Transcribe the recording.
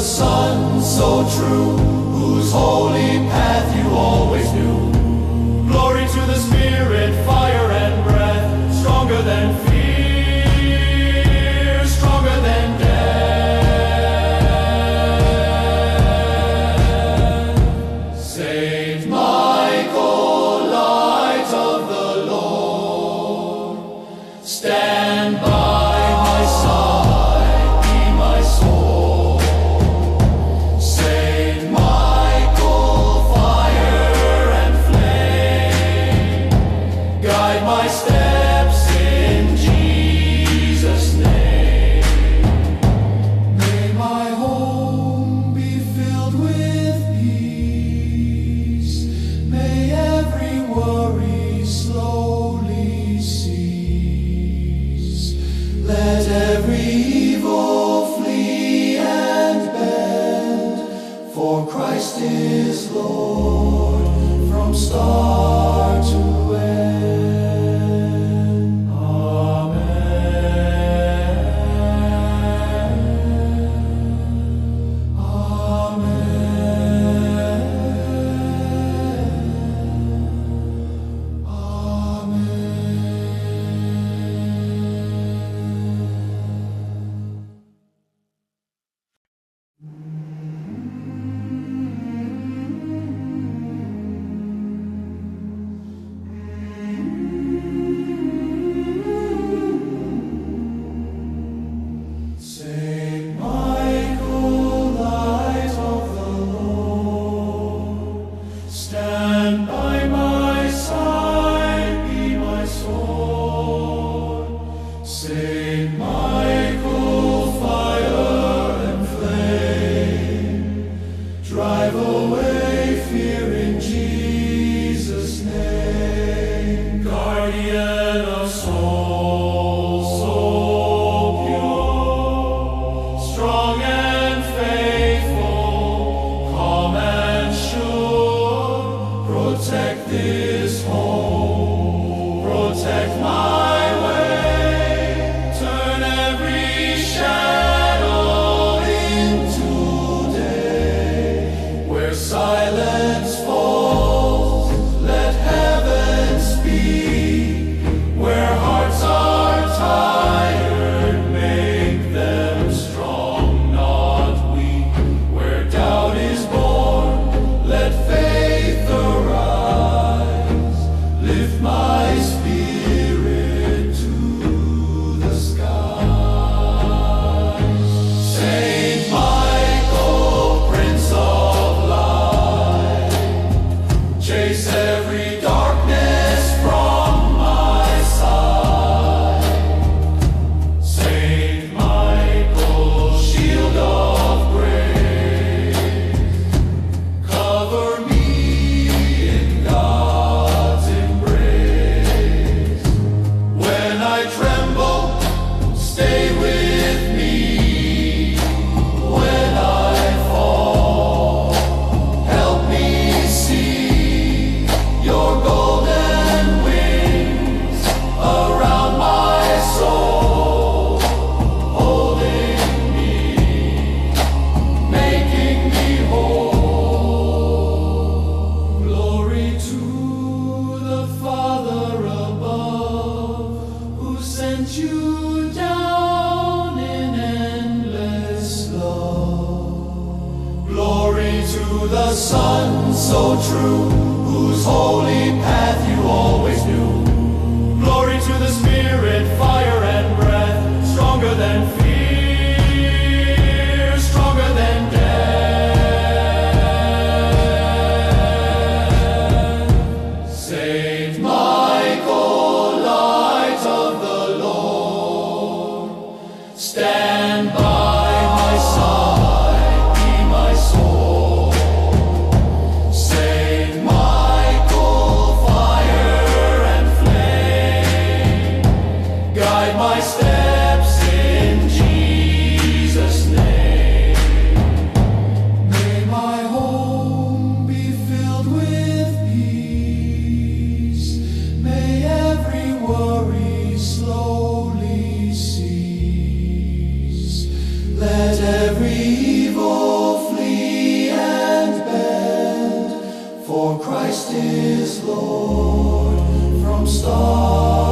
Son so true, whose holy path you always knew. Glory to the Spirit, fire and breath, stronger than fear, stronger than death. Saint Michael, light of the Lord, stand by my side, be my sword. Saint Michael, fire and flame, guide my steps in Jesus' name. May my home be filled with peace. May every worry slowly cease. Let every evil flee and bend, for Christ is Lord from start to end. Amen. Amen. Saint Michael, light of the Lord, stand by my side, be my sword. Saint Michael, fire and flame, drive away fear in Jesus' name. Guardian of souls so pure, strong and faithful, calm and sure, protect this home, protect my way, turn every shadow into day. Where silence falls, let heaven speak. Where hearts are tired, make them strong, not weak. Where doubt is born, let faith arise. Lift my spirit to the skies. Saint Michael, Prince of Light, chase every darkness from my side. Saint Michael, shield of grace, cover me in God's embrace. When I tremble, stay with me. When I fall, help me see your golden wings around my soul, holding me, making me whole. Glory to the Father above, who sent you down in endless love. Glory to the Son so true, whose holy path you always knew. Glory to the Spirit, fire and breath, stronger than fear, stronger than death. Saint Michael, light of the Lord, stand by my side, be my sword. Saint Michael, fire and flame, guide my steps in Jesus' name. May my home be filled with peace. May every worry slowly cease. Let every evil is Lord from stars.